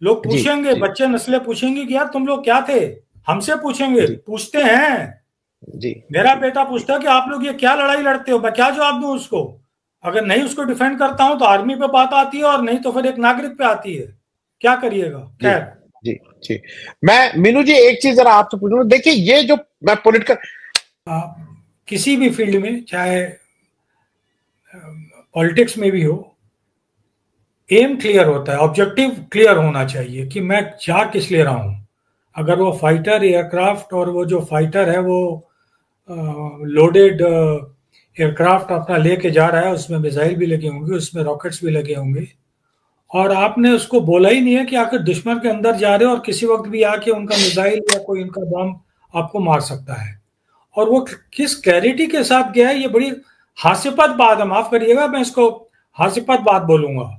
लोग जी पूछेंगे, जी बच्चे नस्लें पूछेंगे कि यार तुम लोग क्या थे, हमसे पूछेंगे, जी पूछते हैं। जी मेरा बेटा पूछता है कि आप लोग ये क्या लड़ाई लड़ते हो, मैं क्या जवाब दूं उसको। अगर नहीं उसको डिफेंड करता हूं तो आर्मी पे बात आती है, और नहीं तो फिर एक नागरिक पे आती है। क्या करिएगा, जी खैर। जी जी। मैं मीनू जी एक चीज जरा आपसे पूछूं, देखिए ये जो मैं पॉलिटिकल आप किसी भी फील्ड में, चाहे पॉलिटिक्स में भी हो, एम क्लियर होता है, ऑब्जेक्टिव क्लियर होना चाहिए कि मैं जा किस ले रहा हूं। अगर वो फाइटर एयरक्राफ्ट, और वो जो फाइटर है वो लोडेड एयरक्राफ्ट अपना लेके जा रहा है, उसमें मिसाइल भी लगे होंगे, उसमें रॉकेट्स भी लगे होंगे, और आपने उसको बोला ही नहीं है कि आखिर दुश्मन के अंदर जा रहे हो और किसी वक्त भी आके उनका मिसाइल या कोई उनका बम आपको मार सकता है, और वो किस क्लैरिटी के साथ गया है, ये बड़ी हास्यास्पद बात है। माफ करिएगा, मैं इसको हास्यास्पद बात बोलूंगा।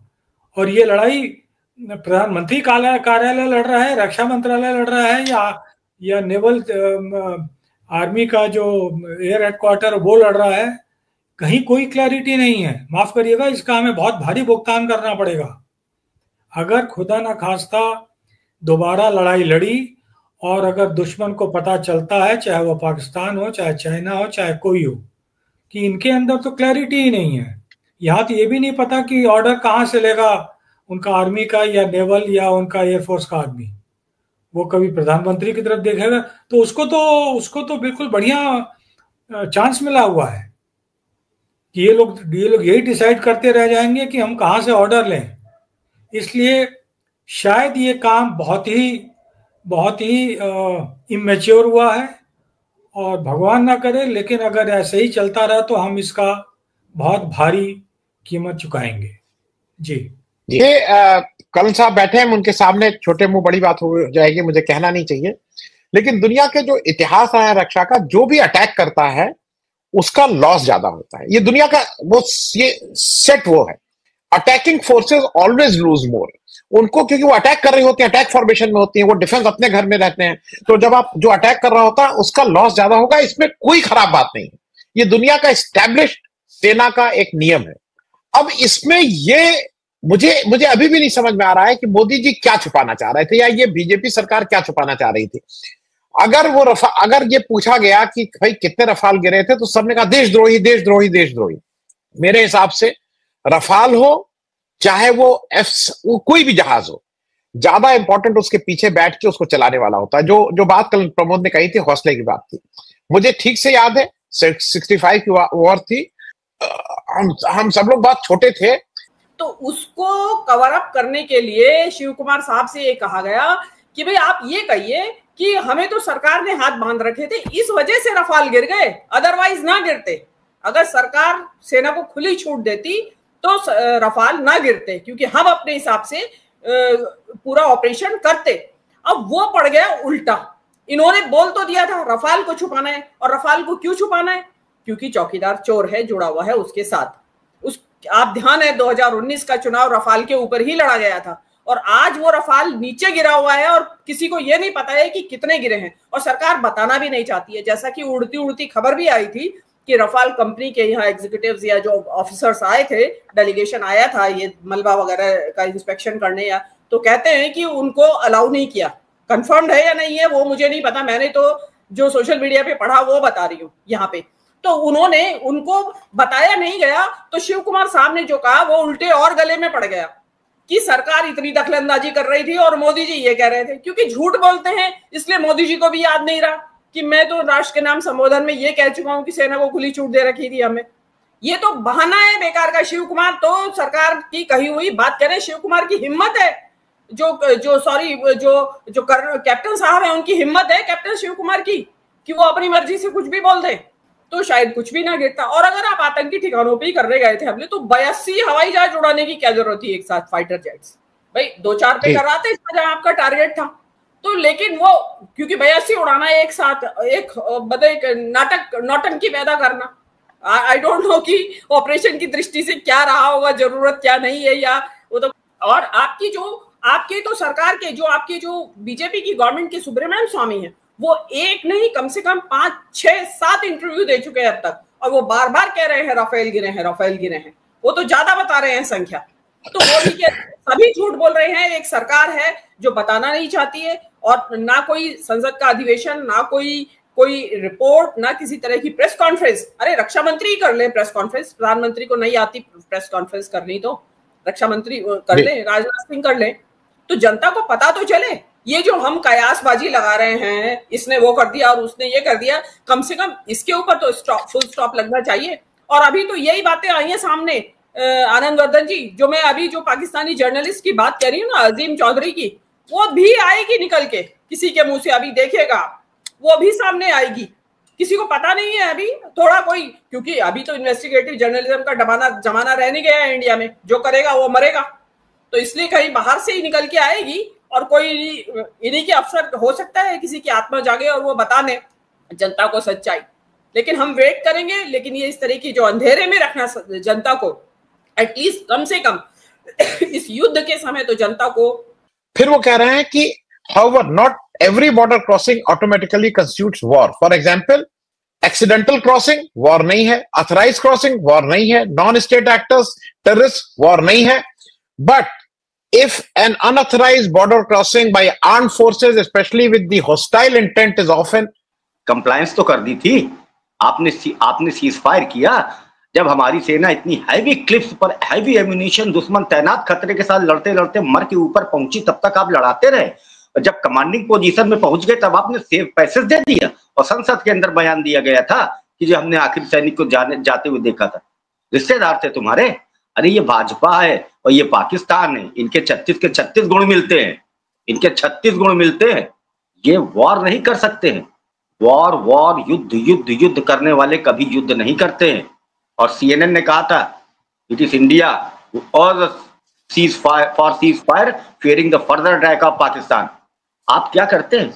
और ये लड़ाई प्रधानमंत्री कार्यालय लड़ रहा है, रक्षा मंत्रालय लड़ रहा है, या नेवल आर्मी का जो एयर हेडक्वार्टर वो लड़ रहा है, कहीं कोई क्लैरिटी नहीं है। माफ करिएगा, इसका हमें बहुत भारी भुगतान करना पड़ेगा। अगर खुदा न खास्ता दोबारा लड़ाई लड़ी, और अगर दुश्मन को पता चलता है, चाहे वो पाकिस्तान हो, चाहे चाइना हो, चाहे कोई हो, कि इनके अंदर तो क्लैरिटी ही नहीं है, यहाँ तो ये भी नहीं पता कि ऑर्डर कहाँ से लेगा उनका आर्मी का, या नेवल, या उनका एयरफोर्स का आदमी, वो कभी प्रधानमंत्री की तरफ देखेगा, तो उसको तो बिल्कुल बढ़िया चांस मिला हुआ है कि ये लोग यही डिसाइड करते रह जाएंगे कि हम कहाँ से ऑर्डर लें। इसलिए शायद ये काम बहुत ही इमेच्योर हुआ है, और भगवान ना करे, लेकिन अगर ऐसे ही चलता रहा तो हम इसका बहुत भारी कीमत चुकाएंगे। जी। ये कल साहब बैठे हैं, उनके सामने छोटे मुंह बड़ी बात हो जाएगी, मुझे कहना नहीं चाहिए, लेकिन दुनिया के जो इतिहास रहा है रक्षा का, जो भी अटैक करता है उसका लॉस ज्यादा होता है। ये दुनिया का वो ये सेट वो है, अटैकिंग फोर्सेस ऑलवेज लूज मोर। उनको क्योंकि वो अटैक कर रही होती है, अटैक फॉर्मेशन में होती है, वो डिफेंस अपने घर में रहते हैं, तो जब आप जो अटैक कर रहा होता है उसका लॉस ज्यादा होगा, इसमें कोई खराब बात नहीं है। ये दुनिया का स्टैब्लिश्ड सेना का एक नियम है। अब इसमें ये मुझे मुझे अभी भी नहीं समझ में आ रहा है कि मोदी जी क्या छुपाना चाह रहे थे, या ये बीजेपी सरकार क्या छुपाना चाह रही थी। अगर ये पूछा गया कि भाई कितने रफाल गिरे थे, तो सबने कहा देशद्रोही देशद्रोही देशद्रोही। मेरे हिसाब से रफाल हो चाहे वो कोई भी जहाज हो, ज्यादा इंपॉर्टेंट उसके पीछे बैठ के उसको चलाने वाला होता है। जो बात कल प्रमोद ने कही थी, हौसले की बात थी, मुझे ठीक से याद है 65 की वॉर थी। हम सब लोग बहुत छोटे थे, तो उसको कवर अप करने के लिए शिव कुमार साहब से ये कहा गया कि भाई आप ये कहिए कि हमें तो सरकार ने हाथ बांध रखे थे, इस वजह से रफाल गिर गए, अदरवाइज ना गिरते। अगर सरकार सेना को खुली छूट देती तो रफाल ना गिरते, क्योंकि हम अपने हिसाब से पूरा ऑपरेशन करते। अब वो पड़ गया उल्टा। इन्होंने बोल तो दिया था रफाल को छुपाना है, और रफाल को क्यों छुपाना है? क्योंकि चौकीदार चोर है, जुड़ा हुआ है उसके साथ। आप ध्यान है 2019 का चुनाव रफाल के ऊपर ही लड़ा गया था, और आज वो रफाल नीचे गिरा हुआ है, और किसी को ये नहीं पता है कि कितने गिरे हैं, और सरकार बताना भी नहीं चाहती है। जैसा कि उड़ती उड़ती खबर भी आई थी कि रफाल कंपनी के यहाँ एग्जीक्यूटिव्स या जो ऑफिसर्स आए थे, डेलीगेशन आया था ये मलबा वगैरह का इंस्पेक्शन करने, या तो कहते हैं कि उनको अलाउ नहीं किया। कंफर्म्ड है या नहीं है वो मुझे नहीं पता, मैंने तो जो सोशल मीडिया पे पढ़ा वो बता रही हूँ यहाँ पे। तो उनको बताया नहीं गया, तो शिव कुमार साहब ने जो कहा वो उल्टे और गले में पड़ गया कि सरकार इतनी दखलंदाजी कर रही थी और मोदी जी ये कह रहे थे। क्योंकि झूठ बोलते हैं इसलिए मोदी जी को भी याद नहीं रहा कि मैं तो राष्ट्र के नाम संबोधन में ये कह चुका हूं कि सेना को खुली छूट दे रखी थी हमें। ये तो बहाना है बेकार का। शिव कुमार तो सरकार की कही हुई बात कह रहे हैं। शिव कुमार की हिम्मत है, जो कैप्टन साहब है उनकी हिम्मत है, कैप्टन शिव कुमार की, कि वो अपनी मर्जी से कुछ भी बोल दे तो शायद कुछ भी ना गिरता। और अगर आप आतंकी ठिकानों पे ही करने गए थे हमले, तो 82 हवाई जहाज उड़ाने की क्या जरूरत थी एक साथ, फाइटर जेट्स? भाई 2-4 पे कर रहा था इसका जहां आपका टारगेट था। तो लेकिन वो क्योंकि 82 उड़ाना एक साथ, एक नौटंकी पैदा करना, आई डोंट नो कि ऑपरेशन की दृष्टि से क्या रहा होगा, जरूरत क्या नहीं है, या वो तो। और आपके तो सरकार के जो बीजेपी की गवर्नमेंट के सुब्रमण्यम स्वामी है, वो एक नहीं कम से कम 5, 6, 7 इंटरव्यू दे चुके हैं अब तक, और वो बार बार कह रहे हैं राफेल गिरे हैं, राफेल गिरे हैं। वो तो ज्यादा बता रहे हैं संख्या। तो वो भी सभी झूठ बोल रहे हैं। एक सरकार है जो बताना नहीं चाहती है, और ना कोई संसद का अधिवेशन, ना कोई रिपोर्ट, ना किसी तरह की प्रेस कॉन्फ्रेंस। अरे रक्षा मंत्री कर ले प्रेस कॉन्फ्रेंस, प्रधानमंत्री को नहीं आती प्रेस कॉन्फ्रेंस करनी, तो रक्षा मंत्री कर ले, राजनाथ सिंह कर ले, तो जनता को पता तो चले। ये जो हम कयासबाजी लगा रहे हैं, इसने वो कर दिया और उसने ये कर दिया, कम से कम इसके ऊपर तो फुल स्टॉप लगना चाहिए। और अभी तो यही बातें आई हैं सामने, आनंद वर्धन जी, जो मैं अभी जो पाकिस्तानी जर्नलिस्ट की बात कर रही हूँ ना, अजीम चौधरी की, वो भी आएगी निकल के किसी के मुंह से, अभी देखिएगा वो भी सामने आएगी। किसी को पता नहीं है अभी थोड़ा कोई, क्योंकि अभी तो इन्वेस्टिगेटिव जर्नलिज्म का जमाना रह नहीं गया है इंडिया में, जो करेगा वो मरेगा, तो इसलिए कहीं बाहर से ही निकल के आएगी। और कोई इन्हीं के अफसर हो सकता है, किसी की आत्मा जागे और वो बताने जनता को सच्चाई। लेकिन हम वेट करेंगे। लेकिन ये इस तरह की जो अंधेरे में रखना जनता को, एटलीस्ट कम से कम इस युद्ध के समय तो जनता को। फिर वो कह रहे हैं कि however not every border crossing automatically constitutes war. For example, accidental crossing war नहीं है, authorized crossing war नहीं है, non-state actors, terrorists war नहीं है, but if an unauthorized border crossing by armed forces, especially with the hostile intent, is often compliance तो कर दी थी आपने सीज फायर किया जब हमारी सेना इतनी हैवी क्लिप्स पर हैवी एम्यूनिशन, दुश्मन तैनात खतरे के साथ लड़ते लड़ते मर के ऊपर पहुंची, तब तक आप लड़ाते रहे। और जब कमांडिंग पोजीशन में पहुंच गए तब आपने सेव पैसेज दे दिया, और संसद के अंदर बयान दिया गया था कि जो हमने आखिर सैनिक को जाते हुए देखा था। रिश्तेदार थे तुम्हारे। अरे ये भाजपा है और ये पाकिस्तान है, इनके 36 के 36 गुण मिलते हैं, इनके 36 गुण मिलते हैं। ये वॉर नहीं कर सकते हैं। वॉर युद्ध करने वाले कभी युद्ध नहीं करते हैं। और CNN ने कहा था इट इज इंडिया और cease fire fearing the further attack of Pakistan. आप क्या करते हैं?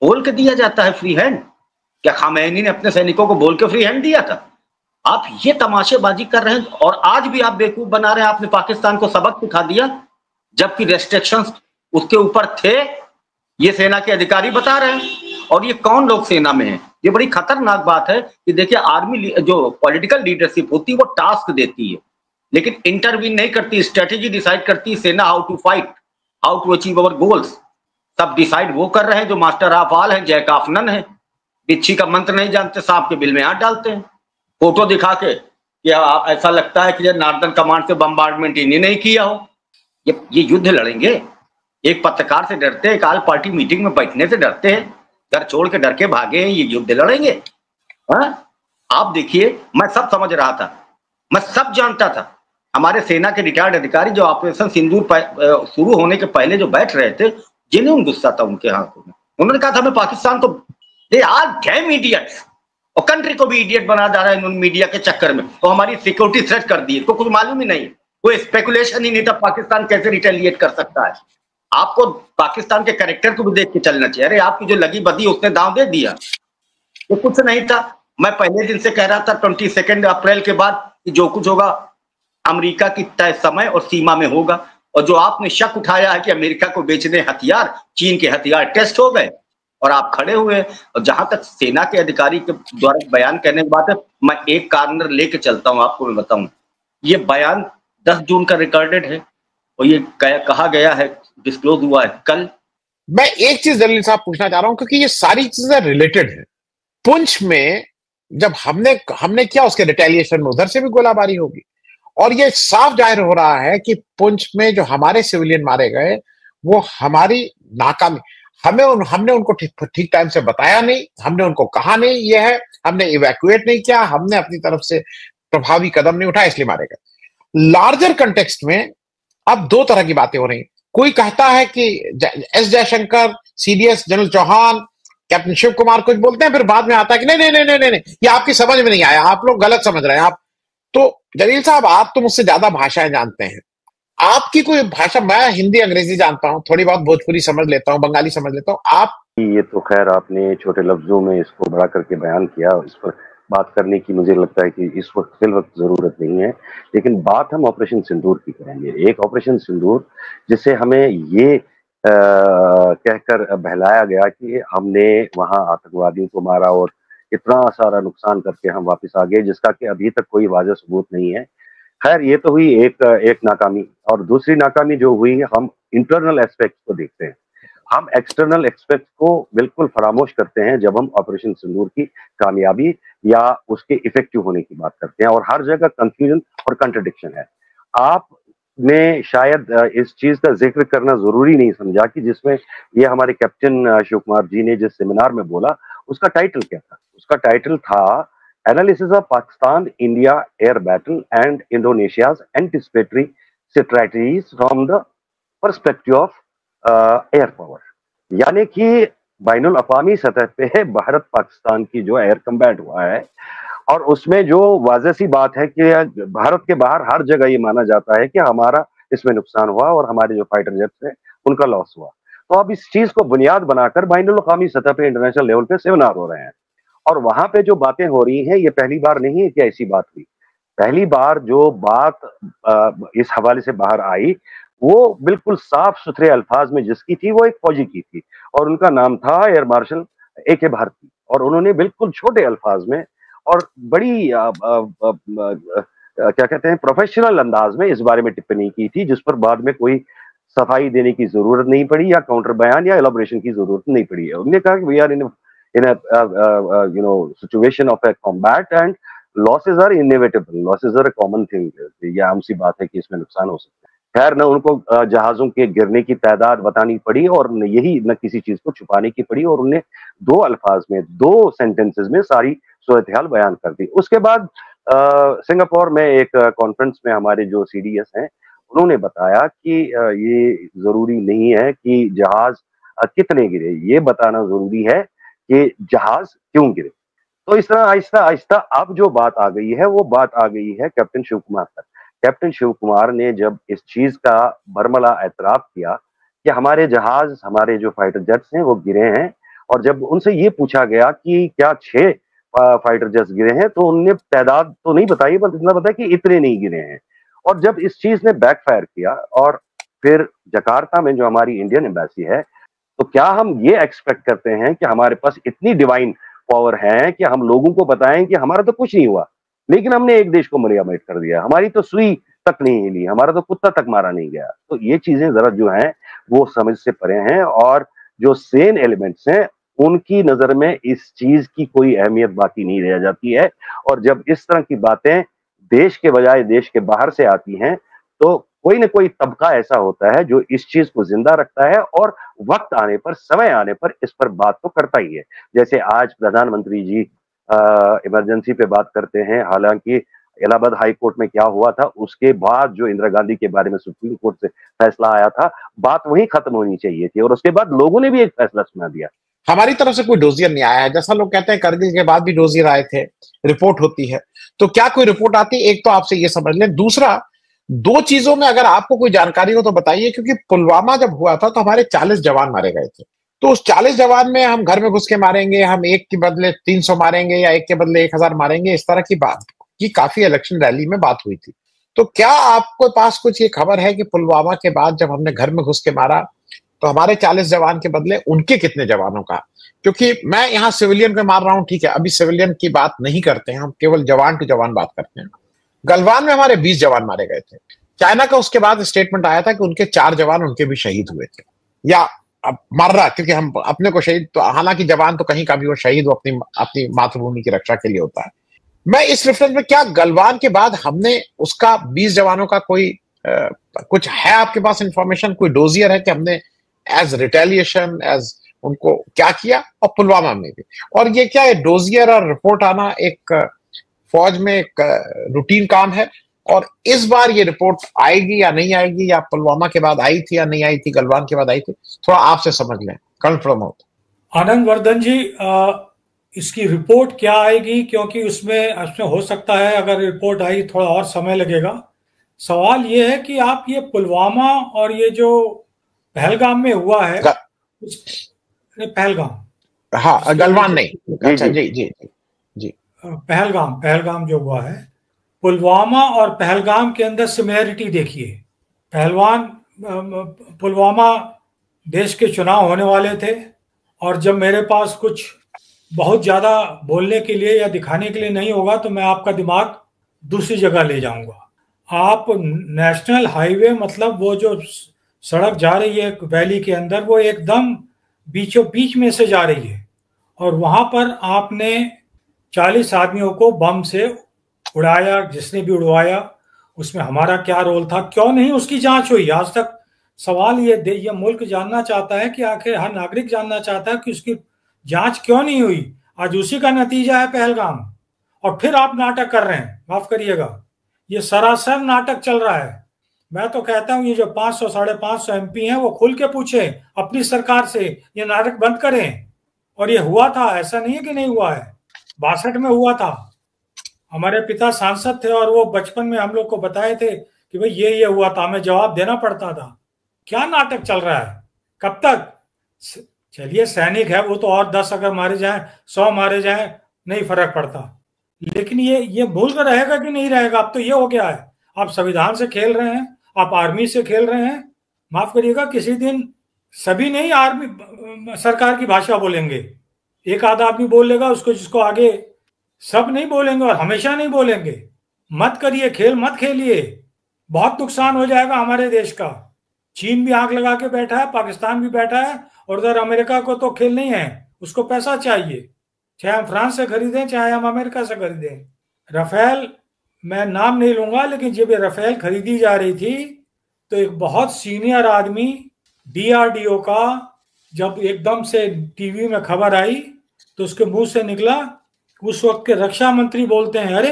बोल के दिया जाता है फ्री हैंड। क्या खामैनी ने अपने सैनिकों को बोल के फ्री हैंड दिया था? आप ये तमाशेबाजी कर रहे हैं और आज भी आप बेवकूफ बना रहे हैं। आपने पाकिस्तान को सबक सिखा दिया, जबकि रेस्ट्रिक्शंस उसके ऊपर थे। ये सेना के अधिकारी बता रहे हैं। और ये कौन लोग सेना में हैं? ये बड़ी खतरनाक बात है कि देखिए, आर्मी जो पॉलिटिकल लीडरशिप होती है वो टास्क देती है, लेकिन इंटरवीन नहीं करती, स्ट्रेटेजी डिसाइड करती है सेना, how to fight, how to achieve our goals. सब डिसाइड वो कर रहे हैं जो मास्टर ऑफ ऑल है, जयकाफनन है। बिच्छी का मंत्र नहीं जानते, सांप के बिल में हाथ डालते हैं। फोटो दिखा के या आप ऐसा लगता है कि नॉर्दर्न कमांड से बम्बार्डमेंट इन्हें नहीं किया हो। ये युद्ध लड़ेंगे। एक पत्रकार से डरते हैं, एक आल पार्टी मीटिंग में बैठने से डरते हैं, घर छोड़ के डर के भागे हैं। ये युद्ध लड़ेंगे? आप देखिए, मैं सब समझ रहा था, मैं सब जानता था। हमारे सेना के रिटायर्ड अधिकारी जो ऑपरेशन सिंदूर शुरू होने के पहले जो बैठ रहे थे, जिन्हें गुस्सा था उनके हाथों में, उन्होंने कहा था हमें पाकिस्तान को, दे आर डैम इडियट्स, और कंट्री को भी इडियट बना जा रहा है इन्होंने मीडिया के चक्कर में, और हमारी सिक्योरिटी थ्रेट कर दी। तो कुछ मालूम ही नहीं, कोई स्पेकुलेशन ही नहीं था पाकिस्तान कैसे रिटेलिएट कर सकता है। आपको पाकिस्तान के कैरेक्टर को भी देख के चलना चाहिए। अरे आपकी जो लगी बदी उसने दांव दे दिया, ये कुछ नहीं था। मैं पहले दिन से कह रहा था 22 अप्रैल के बाद कि जो कुछ होगा अमेरिका की तय समय और सीमा में होगा। और जो आपने शक उठाया है कि अमेरिका को बेचने हथियार, चीन के हथियार टेस्ट हो गए और आप खड़े हुए। और जहां तक सेना के अधिकारी के द्वारा बयान करने की बात है, मैं एक कार्नर लेके चलता हूं, आपको मैं बताऊं। ये बयान 10 जून का रिकॉर्डेड है और ये कहा गया है, डिस्क्लोज हुआ है कल। मैं एक चीज जलील साहब पूछना चाह रहा हूं, क्योंकि ये सारी चीजें रिलेटेड है। पुंछ में जब हमने किया, उसके रिटेलिएशन में उधर से भी गोलाबारी होगी। और ये साफ जाहिर हो रहा है कि पुंछ में जो हमारे सिविलियन मारे गए वो हमारी नाकामी, हमने उनको ठीक टाइम से बताया नहीं, हमने उनको कहा नहीं ये है, हमने इवैक्यूएट नहीं किया, हमने अपनी तरफ से प्रभावी कदम नहीं उठाया, इसलिए मारे गए। लार्जर कंटेक्स्ट में अब दो तरह की बातें हो रही। कोई कहता है कि S Jaishankar, CDS general Chauhan, captain Shiv Kumar कुछ बोलते हैं, फिर बाद में आता है कि नहीं नहीं नहीं नहीं नहीं, ये आपकी समझ में नहीं आया, आप लोग गलत समझ रहे हैं। आप तो जलील साहब, आप तो मुझसे ज्यादा भाषाएं जानते हैं, आपकी कोई भाषा, मैं हिंदी अंग्रेजी जानता हूं, थोड़ी बहुत भोजपुरी समझ लेता हूं, बंगाली समझ लेता हूं, आप ये तो खैर आपने छोटे लफ्जों में इसको बड़ा करके बयान किया, इस पर बात करने की मुझे लगता है कि इस वक्त फिल वक्त जरूरत नहीं है। लेकिन बात हम ऑपरेशन सिंदूर की करेंगे। एक ऑपरेशन सिंदूर जिसे हमें ये कहकर बहलाया गया कि हमने वहां आतंकवादियों को मारा और इतना सारा नुकसान करके हम वापस आ गए, जिसका कि अभी तक कोई वाज़ेह सबूत नहीं है। खैर ये तो हुई एक नाकामी, और दूसरी नाकामी जो हुई, हम इंटरनल एस्पेक्ट को देखते हैं, हम एक्सटर्नल एस्पेक्ट को बिल्कुल फरामोश करते हैं जब हम ऑपरेशन सिंदूर की कामयाबी या उसके इफेक्टिव होने की बात करते हैं, और हर जगह कंफ्यूजन और कंट्रडिक्शन है। आपने शायद इस चीज का जिक्र करना जरूरी नहीं समझा कि जिसमें ये हमारे कैप्टन शिव कुमार जी ने जिस सेमिनार में बोला, उसका टाइटल क्या था? उसका टाइटल था analysis of Pakistan India air battle and इंडोनेशियाज anticipatory strategies from the perspective of air power. यानी कि बैनुल अक़वामी सतह पे भारत पाकिस्तान की जो एयर कम्बैट हुआ है, और उसमें जो वाज़ेह सी बात है कि भारत के बाहर हर जगह ये माना जाता है कि हमारा इसमें नुकसान हुआ और हमारे जो फाइटर जेट्स हैं उनका लॉस हुआ। तो अब इस चीज को बुनियाद बनाकर बैनुल अक़वामी सतह पे, इंटरनेशनल लेवल पे सेमिनार हो रहे हैं, और वहां पे जो बातें हो रही हैं, ये पहली बार नहीं है कि ऐसी बात हुई। पहली बार जो बात इस हवाले से बाहर आई, वो बिल्कुल साफ सुथरे अल्फाज में जिसकी थी, वो एक फौजी की थी, और उनका नाम था एयर मार्शल AK भारती। और उन्होंने बिल्कुल छोटे अल्फाज में और बड़ी क्या कहते हैं, प्रोफेशनल अंदाज में इस बारे में टिप्पणी की थी, जिस पर बाद में कोई सफाई देने की जरूरत नहीं पड़ी या काउंटर बयान या एलाबोरेशन की जरूरत नहीं पड़ी है। उन्होंने कहा कि we are in situation of a combat and losses are inevitable, losses are a common thing. ये आम सी बात है कि इसमें नुकसान हो सकता है। खैर, न उनको जहाजों के गिरने की तादाद बतानी पड़ी और न किसी चीज को छुपाने की पड़ी, और उन्हें 2 अल्फाज में, 2 सेंटेंसेस में सारी सूरत हाल बयान कर दी। उसके बाद सिंगापुर में एक कॉन्फ्रेंस में हमारे जो CDS हैं, उन्होंने बताया कि ये जरूरी नहीं है कि जहाज कितने गिरे, ये बताना जरूरी है कि जहाज क्यों गिरे। तो इस तरह आहिस्ता आहिस्ता अब जो बात आ गई है, वो बात आ गई है कैप्टन शिव कुमार तक। कैप्टन शिव कुमार ने जब इस चीज का बरमला एतराफ किया कि हमारे जहाज, हमारे जो फाइटर जेट्स हैं वो गिरे हैं, और जब उनसे ये पूछा गया कि क्या 6 फाइटर जेट्स गिरे हैं, तो उन्होंने तादाद तो नहीं बताई, बस इतना बताया कि इतने नहीं गिरे हैं। और जब इस चीज ने बैकफायर किया, और फिर जकार्ता में जो हमारी इंडियन एम्बेसी है, तो क्या हम ये एक्सपेक्ट करते हैं कि हमारे पास इतनी डिवाइन पावर है कि हम लोगों को बताएं कि हमारा तो कुछ नहीं हुआ, लेकिन हमने एक देश को मलियामेट कर दिया, हमारी तो सुई तक नहीं हिली, हमारा तो कुत्ता तक मारा नहीं गया। तो ये चीजें जरा जो हैं वो समझ से परे हैं, और जो सेन एलिमेंट्स हैं उनकी नजर में इस चीज की कोई अहमियत बाकी नहीं रह जाती है। और जब इस तरह की बातें देश के बजाय देश के बाहर से आती हैं, तो कोई ना कोई तबका ऐसा होता है जो इस चीज को जिंदा रखता है, और वक्त आने पर, समय आने पर इस पर बात तो करता ही है। जैसे आज प्रधानमंत्री जी इमरजेंसी पे बात करते हैं, हालांकि इलाहाबाद हाई कोर्ट में क्या हुआ था, उसके बाद जो इंदिरा गांधी के बारे में सुप्रीम कोर्ट से फैसला आया था, बात वहीं खत्म होनी चाहिए थी, और उसके बाद लोगों ने भी एक फैसला सुना दिया। हमारी तरफ से कोई डोजियर नहीं आया है, जैसा लोग कहते हैं करगिल के बाद भी डोजियर आए थे, रिपोर्ट होती है। तो क्या कोई रिपोर्ट आती है? एक तो आपसे ये समझ लें। दूसरा, 2 चीजों में अगर आपको कोई जानकारी हो तो बताइए, क्योंकि पुलवामा जब हुआ था तो हमारे 40 जवान मारे गए थे। तो उस 40 जवान में हम घर में घुस के मारेंगे, हम एक के बदले 300 मारेंगे या एक के बदले 1000 मारेंगे, इस तरह की बात की काफी इलेक्शन रैली में बात हुई थी। तो क्या आपके पास कुछ ये खबर है कि पुलवामा के बाद जब हमने घर में घुस के मारा तो हमारे 40 जवान के बदले उनके कितने जवानों का? क्योंकि मैं यहाँ सिविलियन पे मार रहा हूं, ठीक है, अभी सिविलियन की बात नहीं करते हैं, हम केवल जवान टू जवान बात करते हैं। गलवान में हमारे 20 जवान मारे गए थे। चाइना का उसके बाद स्टेटमेंट आया था कि उनके 4 जवान उनके भी शहीद हुए थे, या अब मर रहा, क्योंकि हम अपने को शहीद, तो हालांकि जवान तो कहीं का भी वो शहीद, वो अपनी मातृभूमि की रक्षा के लिए होता है। मैं इस रेफरेंस में, क्या गलवान के बाद हमने उसका 20 जवानों का कोई कुछ है आपके पास इंफॉर्मेशन, कोई डोजियर है कि हमने एज रिटेलिएशन, एज उनको क्या किया? और पुलवामा में भी, और ये क्या है, डोजियर और रिपोर्ट आना एक फौज में एक रूटीन काम है, और इस बार ये रिपोर्ट आएगी या नहीं आएगी, या पुलवामा के बाद आई थी या नहीं आई थी, गलवान के बाद आई थी, थोड़ा आपसे समझ लें। कंफर्म हो आनंद वर्धन जी, इसकी रिपोर्ट क्या आएगी, क्योंकि उसमें हो सकता है अगर रिपोर्ट आई थोड़ा और समय लगेगा। सवाल ये है कि आप ये पुलवामा और ये जो पहलगाम में हुआ है, पहलगाम, हाँ गलवान नहीं, अच्छा जी जी जी, पहलगाम जो हुआ है, पुलवामा और पहलगाम के अंदर सिमिलरिटी देखिए। पुलवामा देश के चुनाव होने वाले थे, और जब मेरे पास कुछ बहुत ज़्यादा बोलने के लिए या दिखाने के लिए नहीं होगा तो मैं आपका दिमाग दूसरी जगह ले जाऊंगा। आप नेशनल हाईवे, मतलब वो जो सड़क जा रही है वैली के अंदर, वो एकदम बीचों बीच में से जा रही है, और वहां पर आपने 40 आदमियों को बम से उड़ाया। जिसने भी उड़वाया उसमें हमारा क्या रोल था, क्यों नहीं उसकी जांच हुई आज तक? सवाल ये मुल्क जानना चाहता है कि आखिर हर नागरिक जानना चाहता है कि उसकी जांच क्यों नहीं हुई। आज उसी का नतीजा है पहलगाम, और फिर आप नाटक कर रहे हैं। माफ करिएगा, ये सरासर नाटक चल रहा है। मैं तो कहता हूं ये जो 500 550 MP हैं वो खुल के पूछे अपनी सरकार से, ये नाटक बंद करें। और ये हुआ था, ऐसा नहीं है कि नहीं हुआ है, 62 में हुआ था। हमारे पिता सांसद थे और वो बचपन में हम लोग को बताए थे कि भाई ये हुआ था, हमें जवाब देना पड़ता था। क्या नाटक चल रहा है, कब तक? चलिए सैनिक है वो तो, और 10 अगर मारे जाएं, 100 मारे जाएं, नहीं फर्क पड़ता। लेकिन ये मुल्क रहेगा कि नहीं रहेगा? अब तो ये हो गया है, आप संविधान से खेल रहे हैं, आप आर्मी से खेल रहे हैं। माफ करिएगा, किसी दिन सभी नहीं आर्मी सरकार की भाषा बोलेंगे, एक आधा आदमी बोल लेगा उसको, जिसको आगे सब नहीं बोलेंगे और हमेशा नहीं बोलेंगे। मत करिए, खेल मत खेलिए, बहुत नुकसान हो जाएगा हमारे देश का। चीन भी आंख लगा के बैठा है, पाकिस्तान भी बैठा है, और उधर अमेरिका को तो खेल नहीं है, उसको पैसा चाहिए, चाहे हम फ्रांस से खरीदें चाहे हम अमेरिका से खरीदें। राफेल, मैं नाम नहीं लूंगा, लेकिन जब ये राफेल खरीदी जा रही थी तो एक बहुत सीनियर आदमी DRDO का, जब एकदम से टीवी में खबर आई तो उसके मुंह से निकला, उस वक्त के रक्षा मंत्री बोलते हैं अरे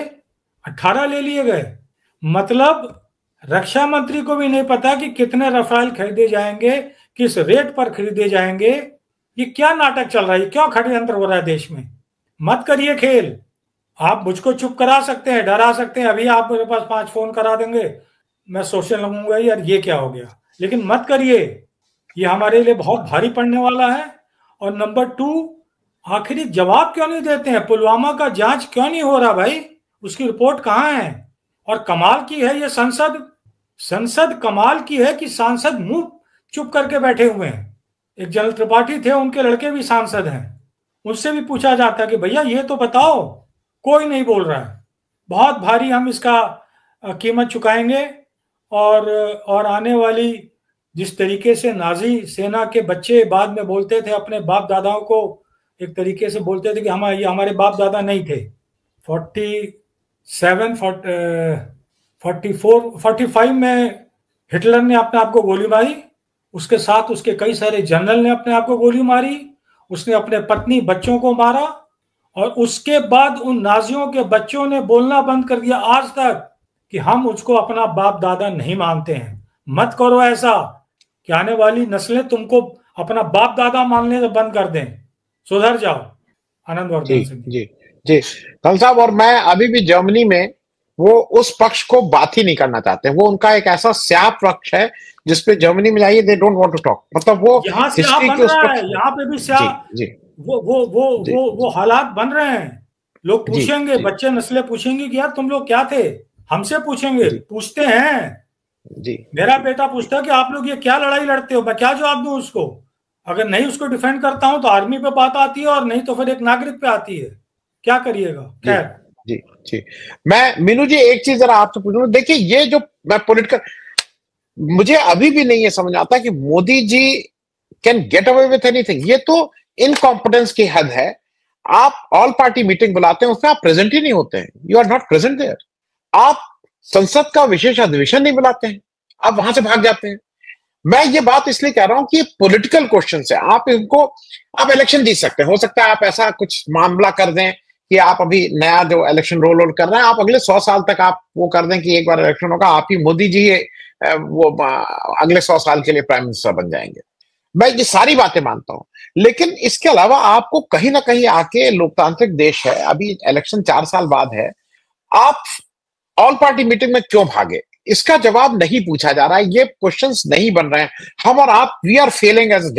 18 ले लिए गए। मतलब रक्षा मंत्री को भी नहीं पता कि कितने राफेल खरीदे जाएंगे, किस रेट पर खरीदे जाएंगे। ये क्या नाटक चल रहा है, क्यों षड्यंत्र हो रहा है देश में? मत करिए खेल। आप मुझको चुप करा सकते हैं, डरा सकते हैं, अभी आप मेरे पास 5 फोन करा देंगे, मैं सोचने लगूंगा यार ये क्या हो गया, लेकिन मत करिए, ये हमारे लिए बहुत भारी पड़ने वाला है। और नंबर 2, आखिरी जवाब क्यों नहीं देते हैं? पुलवामा का जांच क्यों नहीं हो रहा भाई? उसकी रिपोर्ट कहाँ है? और कमाल की है ये संसद कमाल की है कि सांसद मुंह चुप करके बैठे हुए हैं। एक जनरल त्रिपाठी थे, उनके लड़के भी सांसद हैं, उनसे भी पूछा जाता है कि भैया ये तो बताओ, कोई नहीं बोल रहा है। बहुत भारी हम इसका कीमत चुकाएंगे। और आने वाली, जिस तरीके से नाजी सेना के बच्चे बाद में बोलते थे अपने बाप दादाओं को, एक तरीके से बोलते थे कि ये हमारे बाप दादा नहीं थे। 45 में हिटलर ने अपने आप को गोली मारी, उसके साथ उसके कई सारे जनरल ने अपने आप को गोली मारी, उसने अपने पत्नी बच्चों को मारा, और उसके बाद उन नाजियों के बच्चों ने बोलना बंद कर दिया आज तक कि हम उसको अपना बाप दादा नहीं मानते हैं। मत करो ऐसा कि आने वाली नस्लें तुमको अपना बाप दादा मानने से बंद कर दें। सुधर जाओ। आनंदवर्धन सिंह जी जी कल साहब, और मैं अभी भी जर्मनी में वो उस पक्ष को बात ही नहीं करना चाहते। वो उनका एक ऐसा स्याह पक्ष है जिसपे जर्मनी में जाइए, they don't want to talk. मतलब वो यहाँ से आप बन रहा है, यहाँ पे भी स्याह, जी वो हालात बन रहे हैं। लोग पूछेंगे, बच्चे नस्लें पूछेंगे कि यार तुम लोग क्या थे, हमसे पूछेंगे, पूछते हैं जी। मेरा बेटा पूछता है कि आप लोग ये क्या लड़ाई लड़ते हो, मैं क्या जवाब दूं उसको? अगर नहीं उसको डिफेंड करता हूं तो आर्मी पे बात आती है, और नहीं तो फिर एक नागरिक पे आती है। क्या करिएगा? खैर जी जी मैं मीनू जी एक चीज जरा आपसे पूछूं। देखिए ये जो मैं पॉलिटिकल, मुझे अभी भी नहीं ये समझ आता कि Modi ji can get away with anything. ये तो इनकॉम्पिटेंस की हद है। आप ऑल पार्टी मीटिंग बुलाते हैं, उसमें आप प्रेजेंट ही नहीं होते हैं, you are not present there. आप संसद का विशेष अधिवेशन नहीं बुलाते हैं, आप वहां से भाग जाते हैं। मैं ये बात इसलिए कह रहा हूं कि पॉलिटिकल क्वेश्चन है, आप इनको, आप इलेक्शन जीत सकते हैं। हो सकता है आप ऐसा कुछ मामला कर दें कि आप अभी नया जो इलेक्शन रोल कर रहे हैं, आप अगले 100 साल तक आप वो कर दें कि एक बार इलेक्शन होगा, आप ही मोदी जी वो अगले 100 साल के लिए प्राइम मिनिस्टर बन जाएंगे। मैं ये सारी बातें मानता हूं, लेकिन इसके अलावा आपको कहीं ना कहीं आके, लोकतांत्रिक देश है, अभी इलेक्शन 4 साल बाद है, आप ऑल पार्टी मीटिंग में क्यों भागे? इसका जवाब नहीं पूछा जा रहा है, ये क्वेश्चंस नहीं बन रहे हैं। हम और आप, वी आर फेलिंग एज